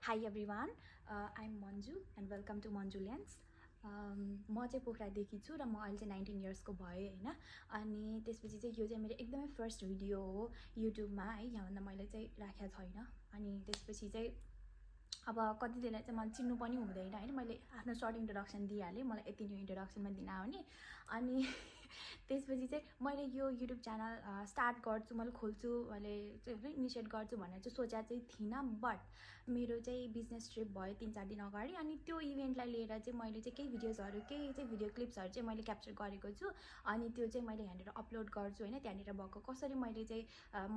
Hi everyone, I'm Manju and welcome to Manju Lens. म चाहिँ पोखरादेखि छु र म अहिले चाहिँ 19 इयर्सको भएँ हैन। अनि त्यसपछि चाहिँ यो चाहिँ मेरो एकदमै फर्स्ट भिडियो हो युट्युबमा है। यहाँभन्दा मैले चाहिँ राखेको छैन। अनि त्यसपछि चाहिँ अब कतिजनाले चाहिँ मलाई चिन्नु पनि हुँदैन हैन। मैले आफ्नो सर्ट इन्ट्रोडक्सन दिइहालेँ, मलाई यति नै इन्ट्रोडक्सनमा दिन आउने। अनि त्यसपछि चाहिँ मैले यो युट्युब च्यानल स्टार्ट गर्छु, मैले खोल्छु, मैले चाहिँ इनिसिएट गर्छु भनेर चाहिँ सोचेको चाहिँ थिइनँ। बट मेरो चाहिँ बिजनेस ट्रिप भयो 3-4 दिन अगाडि। अनि त्यो इभेन्टलाई लिएर चाहिँ मैले चाहिँ केही भिडियोजहरू, केही चाहिँ भिडियो क्लिप्सहरू चाहिँ मैले क्याप्चर गरेको छु। अनि त्यो चाहिँ मैले यहाँनिर अपलोड गर्छु हैन। त्यहाँनिर भएको कसरी मैले चाहिँ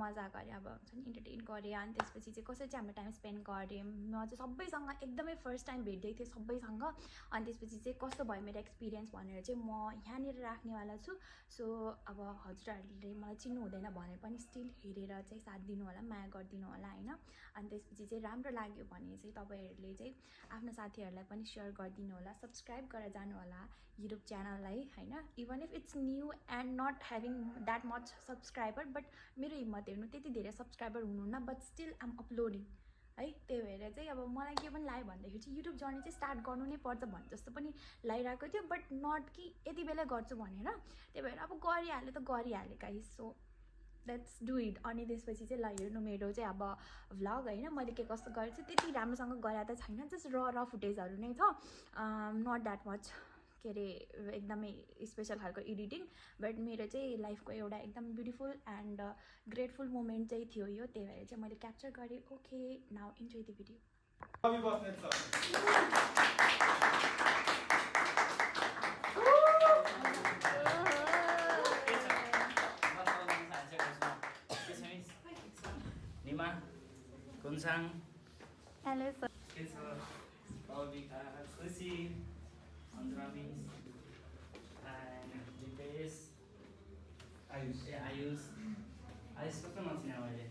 मजा गरेँ, अब हुन्छ नि इन्टरटेन गरेँ। अनि त्यसपछि चाहिँ कसरी चाहिँ हाम्रो टाइम स्पेन्ड गरेँ, म चाहिँ सबैसँग एकदमै फर्स्ट टाइम भेट्दै थिएँ सबैसँग। अनि त्यसपछि चाहिँ कस्तो भयो मेरो एक्सपिरियन्स भनेर चाहिँ म यहाँनिर राख्नेवाला छु। सो अब हजुरहरूले मलाई चिन्नु हुँदैन भने पनि स्टिल हेरेर चाहिँ साथ दिनु होला, माया गरिदिनु होला हैन। अनि त्यसपछि चाहिँ राम्रो लाग्यो भने चाहिँ तपाईहरुले चाहिँ आफ्नो साथीहरूलाई पनि शेयर गरिदिनु होला, सब्स्क्राइब गरेर जानु होला युट्युब च्यानललाई हैन। Even if it's new and not having that much subscriber, but मेरो हिम्मत हेर्नु त्यति धेरै सब्स्क्राइबर हुनुहुन्न, बट स्टिल आम अपलोडिङ है। त्यही भएर चाहिँ अब मलाई के पनि लाग्यो भन्दाखेरि चाहिँ युट्युब जर्नी चाहिँ स्टार्ट गर्नु नै पर्छ भने जस्तो पनि लागिरहेको थियो। बट नट कि यति बेला गर्छु भनेर, त्यही भएर अब गरिहालेँ त गरिहालेँ guys. So let's do it. अनि त्यसपछि चाहिँ ल हेर्नु मेरो चाहिँ अब भ्लग हैन, मैले के कस्तो गरेको छु त्यति राम्रोसँग गरेको त छैन, जस्ट र फुटेजहरू नै छ। नट द्याट मच के अरे एकदमै स्पेसल खालको एडिटिङ, बट मेरो चाहिँ लाइफको एउटा एकदम ब्युटिफुल एन्ड ग्रेटफुल मोमेन्ट चाहिँ थियो यो। त्यही भएर चाहिँ मैले क्याप्चर गरेँ। Okay, now enjoy the video. Nima, Kunsang, hello sir. Pavika, Kusi, Andramis, and Dipesh, Ayush. Ayush कस्तो नचिने मैले।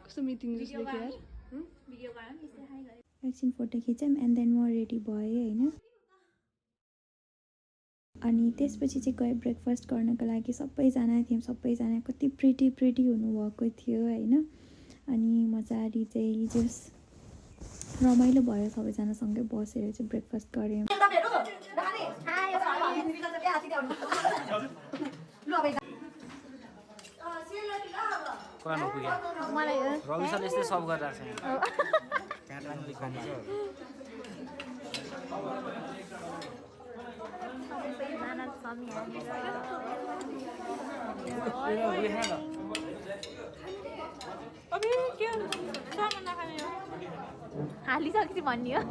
कस्तो मिटिङ जस्तो देखियो यार। एकछिन फोटो खिचौँ एन्ड देन म रेडी भएँ हैन। अनि त्यसपछि चाहिँ गएँ ब्रेकफास्ट गर्नको लागि। सबैजना थियौँ, सबैजना कति प्रिटी हुनुभएको थियो हैन। अनि मजाले चाहिँ जस रमाइलो भयो, सबैजनासँगै बसेर चाहिँ ब्रेकफास्ट गऱ्यौँ। रवि सरले यस्तै सब गरिरहेको हालिसकेपछि भन्ने हो।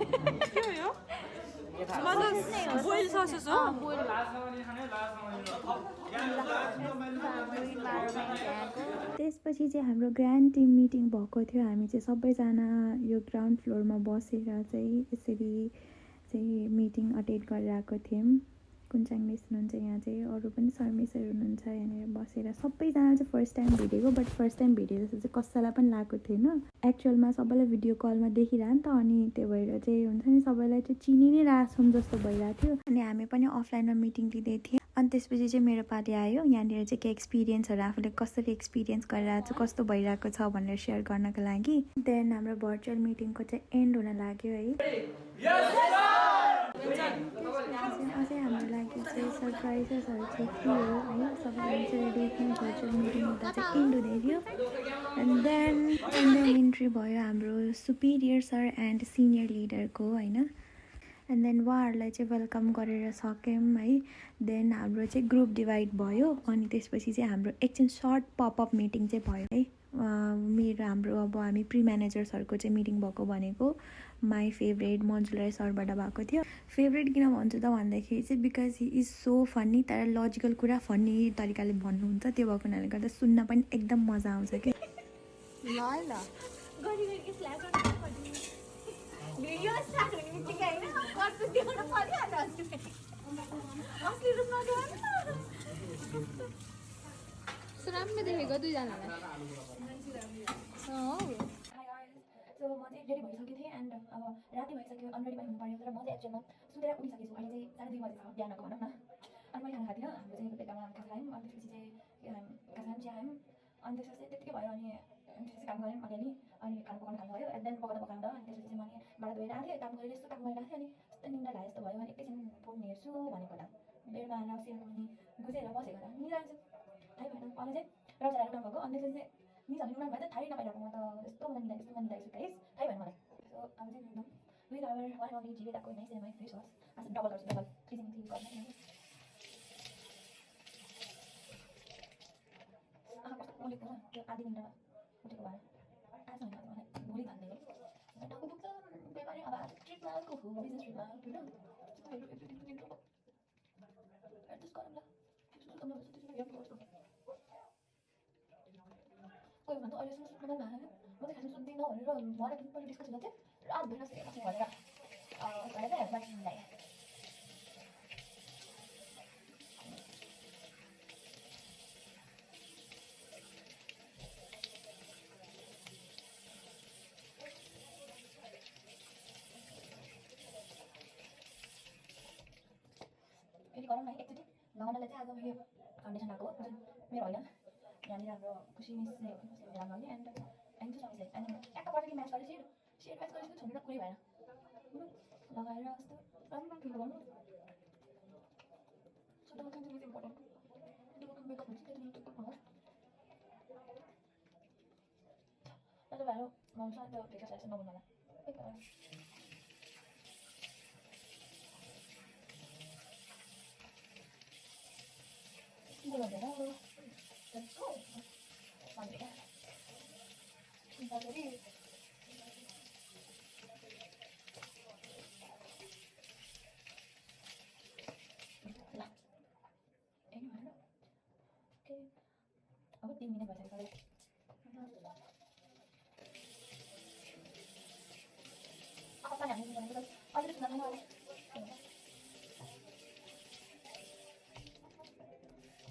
त्यसपछि चाहिँ हाम्रो ग्रान्ड टिम मिटिङ भएको थियो। हामी चाहिँ सबैजना यो ग्राउन्ड फ्लोरमा बसेर चाहिँ यसरी चाहिँ मिटिङ अटेन्ड गरिरहेको थियौँ। कुन्छाङ मिस हुनुहुन्छ यहाँ चाहिँ, अरू पनि सर मिसहरू हुनुहुन्छ यहाँनिर बसेर। सबैजना चाहिँ फर्स्ट टाइम भेटेको, बट फर्स्ट टाइम भेटे जस्तो चाहिँ कसैलाई पनि लागेको थिएन। एक्चुअलमा सबैलाई भिडियो कलमा देखिरह नि त, अनि त्यही भएर चाहिँ हुन्छ नि सबैलाई चाहिँ चिनि नै रहेछौँ जस्तो भइरहेको थियो। अनि हामी पनि अफलाइनमा मिटिङ लिँदै थियौँ। अनि त्यसपछि चाहिँ मेरो पालि आयो। यहाँनिर चाहिँ के एक्सपिरियन्सहरू आफूले कसरी एक्सपिरियन्स गरिरहेको छ, कस्तो भइरहेको छ भनेर सेयर गर्नको लागि। देन हाम्रो भर्चुअल मिटिङको चाहिँ एन्ड हुन लाग्यो है। अझै हाम्रो लागि चाहिँ सरप्राइजेसहरू चाहिँ थियो है। सबैजना चाहिँ रेडी थियौँ, भर्चुअल मिटिङ हुँदा चाहिँ एन्ड हुँदै थियो। एन्ड देन इन्ट्री भयो हाम्रो सुपिरियर सर एन्ड सिनियर लिडरको हैन। एन्ड देन उहाँहरूलाई चाहिँ वेलकम गरेर सक्यौँ है। देन हाम्रो चाहिँ ग्रुप डिभाइड भयो। अनि त्यसपछि चाहिँ हाम्रो एकछिन सर्ट पपअप मिटिङ चाहिँ भयो है। हाम्रो अब हामी प्री म्यानेजर्सहरूको चाहिँ मिटिङ भएको भनेको माई फेभरेट मन्जु राई सरबाट भएको थियो। फेभरेट किन भन्छु त भन्दाखेरि चाहिँ because he is so funny, तर लजिकल कुरा फन्नी तरिकाले भन्नुहुन्छ, त्यो भएको हुनाले गर्दा सुन्न पनि एकदम मजा आउँछ कि। राम्रो देखेको दुईजनालाई। सो म चाहिँ रेडी भइसकेको थिएँ एन्ड अब राति भइसक्यो, अनरेडी पनि हुनु पऱ्यो, तर म चाहिँ एक्चुअलमा सुतेर उठिसकेको छु। अहिले चाहिँ 3:30 बजी छ बिहानको भनौँ न। अनि मैले खाना खाएको थिइनँ, हाम्रो चाहिँ बेलुकामा खाजा खायौँ, अनि त्यसपछि चाहिँ खाजा खायौँ, चिया खायौँ, अनि त्यसपछि त्यतिकै भयो। अनि त्यसपछि काम गऱ्यौँ अलिअलि, अनि खाना पकाउनु भयो, एन्ड देन पकाउँदा अनि त्यसपछि चाहिँ मैले भाँडा धोएर आएको थिएँ, काम गरेर यस्तो काम गरिरहेको थिएँ, अनि यस्तो निन्द्रा लाग्यो जस्तो भयो। अनि एकैछिन फोन हेर्छु भनेको त बेडमा आएर सिरानी घुसेर बसेको त निदाएको थाहै भएन। अनि चाहिँ रौजा उठाउनु भएको, अनि त्यसपछि चाहिँ निजाले उठाउनु भयो त थाहै नपाइरहेको, म त यस्तो मजा मिलाइछु गाइस, थाहै भएन मलाई। सो अब चाहिँ एकदम विथ आवर वान ओन्ली जीविताको nice and my face was आज डबल गर्छु, डबल क्लिनिङ गर्नु। कस्तो बोलेको र त्यो आधी घन्टामा उठेको भएर आज होइन मलाई भोलि थाल्ने टाउको दुख्छ बिमारी। अब आज ट्रिपमा अर्को हो बिजनेस ट्रिपमा होइन, एडजस्ट गरौँला। कोही भन्दा अहिलेसम्म सुत्नु पनि भएन, म चाहिँ खासमा सुत्दिनँ भनेर भएर पनि डिस्कस हुँदा चाहिँ रात भएर सुतेको छु भनेर चाहिँ बाँकी मिलाएँ। फेरि गरौँ न एकचोटि। लगाउनलाई चाहिँ आज मैले फाउन्डेसन लगाएको जुन मेरो होइन, यहाँनिर हाम्रो खुसी मिसले लगाउने एन्ड एन्जु सर्भिसले एन्ड ट्याक्क पर्छ कि म्याच गरेर सेड म्याच गरेर छोडेर कुरै भएन लगाएर यस्तो राम्रो फिल गर्नु। So double cancel is important. Double makeup हुन्छ त्यति मात्रै गर्नु ल त भाइ म शान्त भेका छ नभन्नु होला। Let's go. Fun ya. Bentar tadi. Lah. Ini mana? Oke. Aku dinginnya bahasa kali. Aku tanya ini bukan itu. Oh, itu sudah mana?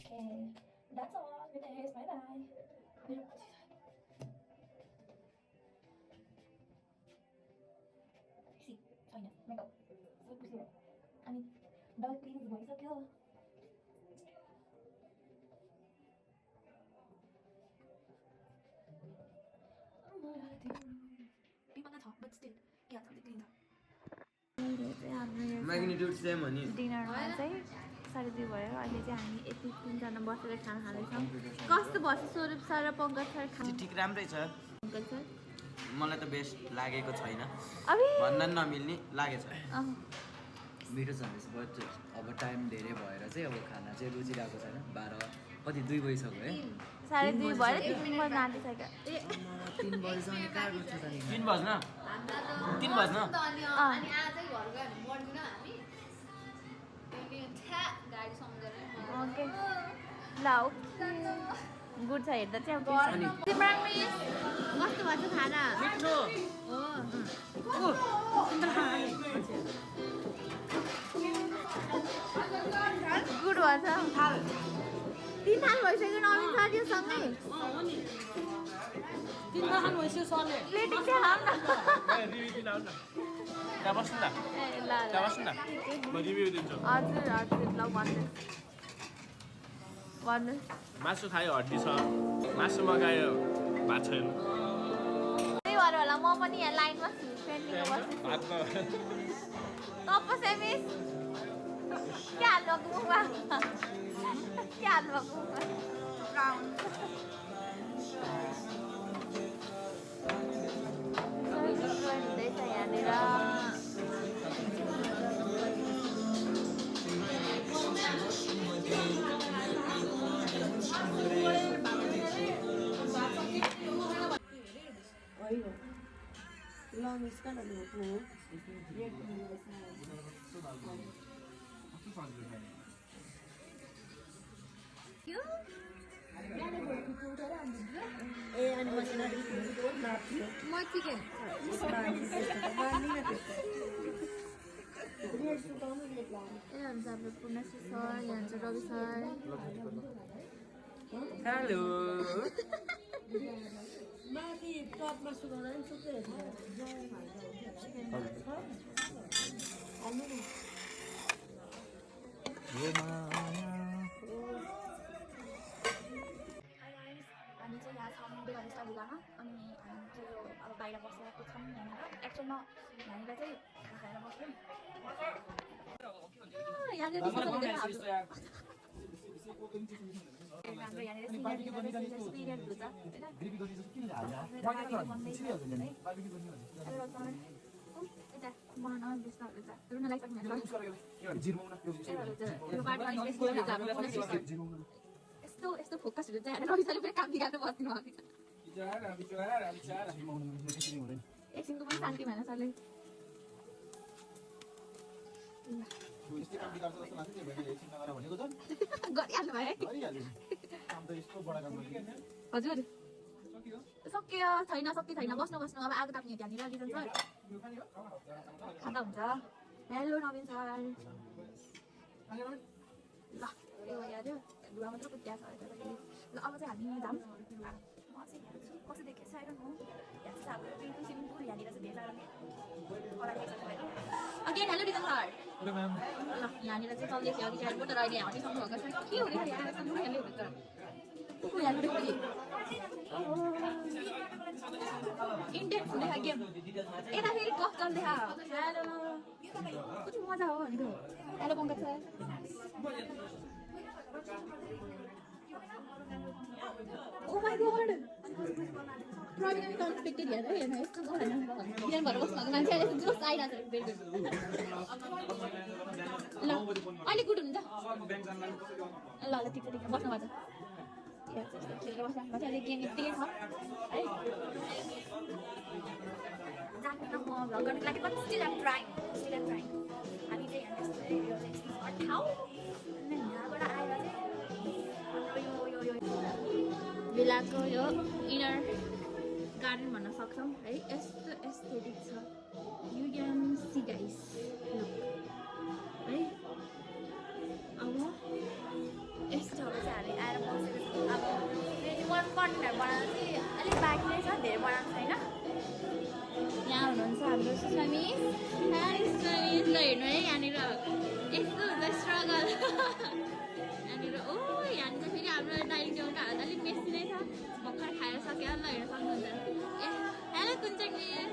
Okay. That's all. Good days. Bye bye. See, China, makeup. So cute. I mean, dark pink is going so cute. Oh my god, people that talk, but still, yeah, something clean up. Magnitude same हो नि। डिनरमा चाहिँ 2:30 भयो। अहिले चाहिँ हामी यति 3जना बसेर खाना खाँदैछौँ। कस्तो भयो स्वरूप सर र पङ्कज सर खाना? ठिक राम्रै छ। पङ्कज सर मलाई त बेस्ट लागेको छैन, अबे भन्न नमिल्ने लागेछ। मिठो छ मिस, बट अब टाइम धेरै भएर चाहिँ अब खाना चाहिँ रुचिरहेको छैन। 12 कति 2 बजिसक्यो है। 2:30 भयो, 3 मिनट नाटिसक्यो। 3 बजीसम्म कहाँ रुच्छ त नि? 3 बज्न 3 बज्न अनि आज घर गयो भने मर्दिन हामी गाडी सम्झेर ओके ल ओके गुड छ हेर्दा चाहिँ अब तिम्रो कस्तो भएको खाना मिठो गुड भन्छ 3 थाल भइसक्यो नवीन साथीसँगै 3 थाल भइसक्यो सरले प्लेटिङ चाहिँ हाल न त्यहाँ बस्नु न, ए ल त्यहाँ बस्नु न, म रिभ्यू दिन्छु। हजुर हजुर ल भन्नु मासु खायो हड्डी छ, मासु मगायो भात छैन। त्यही भएर होला म पनि यहाँ लाइनमा छु पेन्टिङमा बस्छु भातमा तपस्या मिस के हाल्नुभएको मुखमा के हाल्नुभएको मुखमा ब्राउन हुँदैछ यहाँनिर म चिकन ए हुन्छ हाम्रो पूर्णेश्वर सर यहाँ हुन्छ रवि सर हेलो हामी चाहिँ यहाँ छौँ बेलाबस्ता लुगामा अनि हामी चाहिँ यो अब बाहिर बसेको छौँ यहाँनिर एक्चुअलमा यहाँनिर चाहिँ खाना खाएर बस्यौँ हाम्रो यहाँनिर पिरियड हुन्छ यता बनाउन बिस्तारै हुन्छ रुन लागिसक्यो यस्तो यस्तो फोकसहरू चाहिँ रवि सरले पनि काम बिगार्नु बस्दिनु भएको एकछिनको पनि शान्ति भएन सरले गरिहाल्नु भयो हजुर सक्यो छैन सक्यो छैन बस्नु बस्नु अब आगो ताप्ने त्यहाँनिर रिजन सर खाँदा हुन्छ हेलो नवीन सर ल यो हेऱ्यो लुगा मात्र कुद्या छ ल अब चाहिँ हामी जाऊँ म चाहिँ यहाँ छु कसो देखेको छ आइरहनु यहाँ चाहिँ हाम्रो पिन्टु स्विमिङ पुल यहाँनिर चाहिँ धेरै अगेन हेलो रिजन सर ल यहाँनिर चाहिँ चल्दै थियो अघि हेर्नु तर अहिले हटिसक्नु भएको छ के हो यहाँ हेर्नु हुन्छ इन्टेन्स हुँदैछ गेम यता फेरि कफ चल्दैछ हेलो कति मजा हो भनेको hello Pankaj sir oh my God Praveen पनि अनएक्सपेक्टेड हेर्नु हेर्नु यस्तो भएन बिहान भएर बस्नुभएको मान्छे अहिले जोस आइरहेको छ ल अहिले गुड हुन्छ ल ल ठिक छ बस्नु पर्छ खेलेर बस्नु अहिले गेम यत्तिकै छ है जान्दिनँ म भ्लग गर्नुको लागि बट स्टिल एम ट्राइङ हामी चाहिँ यहाँ ठाउँ यहाँबाट आएर चाहिँ हाम्रो यो भिलाको यो इनर गार्डन भन्न सक्छौँ है यस्तो एस्थेटिक छ यु क्यान सी गाइस है अब यस्तोहरू चाहिँ हामी आएर बसेको छौँ अब फेरि वान कन्टेनर बनाउनु चाहिँ अलिक बाँकी नै छ धेरै बनाउनु छैन यहाँ हुनुहुन्छ हाम्रो सुस्वामी सुस्वामी ल हेर्नु है यहाँनिर यस्तो हुन्छ स्ट्रगल यहाँनिर ओ यहाँनिर फेरि हाम्रो डाइनिङ टेबलको हालत अलिक मेसी नै छ भर्खर खाएर सक्यो ल हेर्न सक्नुहुन्छ ए हेलो कुञ्चन मिस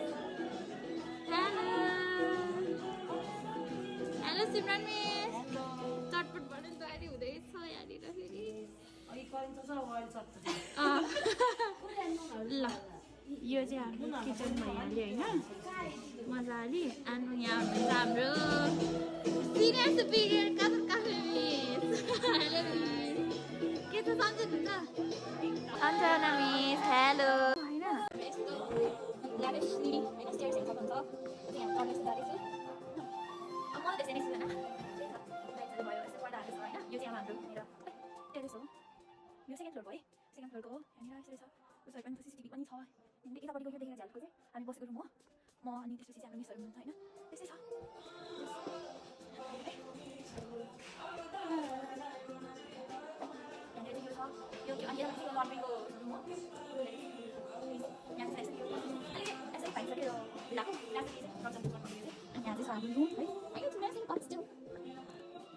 हेलो सिमरन मिस चटपट भन्ने तयारी हुँदैछ यहाँनिर फेरि ल यो चाहिँ हाम्रो किचन भइहाल्यो होइन मजाले अनि यहाँ हुनुहुन्छ हाम्रो senior Superior cafe miss hello miss के छ सम्झनुहुन्छ अन्जना मिस हेलो होइन यस्तो ल्याभिस सिडी होइन स्टेयर्स हेर्नु सक्नुहुन्छ यहाँ कलेज जाँदैछु अब मलाई त्यसै नै छु होइन भयो यस्तो पर्दाहरू छ होइन यो चाहिँ अब हाम्रो यहाँनिर टेरेस हो यो सेकेन्ड फ्लोरको है सेकेन्ड फ्लोरको हो यहाँनिर यसरी छ उसहरू पनि सिसिटिभी पनि छ यतापट्टिको यो देखेर झ्यालको चाहिँ हामी बसेको रुम हो म अनि त्यसपछि चाहिँ हाम्रो मिसहरू हुनुहुन्छ होइन त्यस्तै छ यहाँनिर यो छ यो के अनि यहाँ लन्ड्रीको रुम हो यहाँ चाहिँ यस्तो अलिकति यसै भइसक्यो भिलाको अनि यहाँ चाहिँ छ हाम्रो रुम है यो चाहिँ म्यासिङ कट स्टिल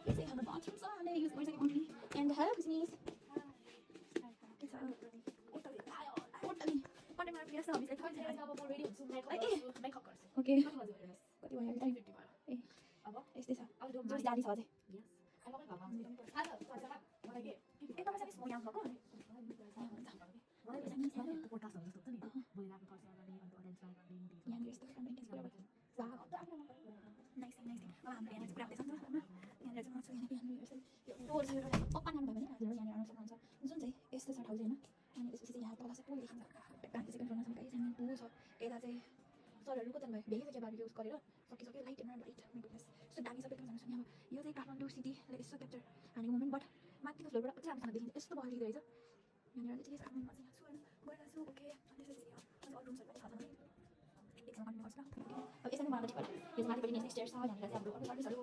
यो चाहिँ हाम्रो बाथरुम छ अनि युज गरिसकेको ओन्ली एन्ड हेलो बिजनेस के छ कन्टेन्टमा प्रिय छ हामीलाई थाहा छैन अब म रेडी हुन्छु मेकअप गर्छु ओके कति भयो टाइम 50 भयो ए अब यस्तै छ अब जोस जाली छ अझै अब म तपाईँ चाहिँ म यहाँ भएको यहाँनिर यस्तो मेन्टेन्स पुरा भयो नाइस अब हाम्रो यहाँनिर पुरा हुँदैछ नि त यहाँनिर चाहिँ म छु यहाँनिर डोर छ एउटा ओपन गर्नु भयो भने हजुर यहाँनिर आउन सक्नुहुन्छ जुन चाहिँ यस्तो छ ठाउँ चाहिँ होइन अनि त्यसपछि चाहिँ यहाँ तल चाहिँ पुल देखिन्छ 5 सेकेन्ड फ्लोरमा चाहिँ सानो पुल छ कलरहरू कता भयो भ्याइसक्यो बारबेक्यु युज गरेर सकिसक्यो light and light my goodness यस्तो दामी सबै एकदम जान्छ नि अब यो चाहिँ काठमाडौँ सिटीलाई यस्तो क्याप्चर हानेको मोमेन्ट बट माथिको फ्लोरबाट चाहिँ राम्रोसँग देखिन्छ यस्तो बलिँदो रहेछ यहाँनिर चाहिँ आफ्नो मजा यहाँ छु होइन गएर छु ओके त्यसपछि अरू रुम्सहरू पनि खाना एकसँग गर्नुपर्छ अब यसरी मलाई ठिक भयो यो माथिपट्टि नेक्स्ट स्टेयर छ यहाँनिर चाहिँ हाम्रो अरू सर्भिसहरू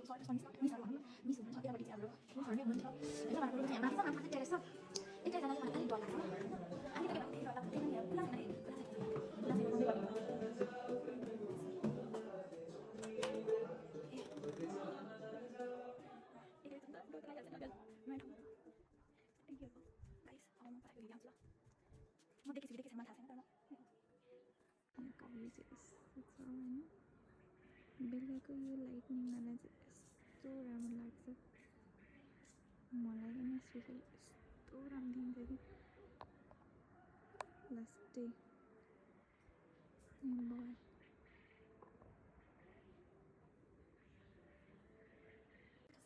मिसहरू हुनुहुन्छ त्यहाँपट्टि चाहिँ हाम्रो रुमहरू नै हुनुहुन्छ होइन हाम्रो रुम चाहिँ माथि माथि टेरेस छ एकैजना चाहिँ मलाई अलिक डर लाग्छ अलिकति भए डर लाग्छ त्यही पनि पुरा म देखेपछि देखेपछि मलाई थाहा छैन तर कहिले चाहिँ यस्तो छ होइन बेलुकाको यो लाइटनिङलाई चाहिँ यस्तो राम्रो लाग्छ मलाई पनि स्पेसली यस्तो राम्रो दिन्छ कि लास्टै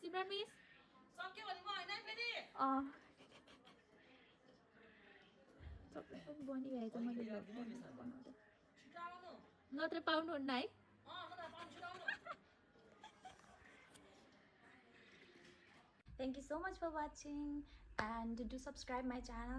सिमरन मिस सबै बनिरहेछ मैले बनाउँदा नत्र पाउनुहुन्न है Thank you so much for watching and do subscribe my channel.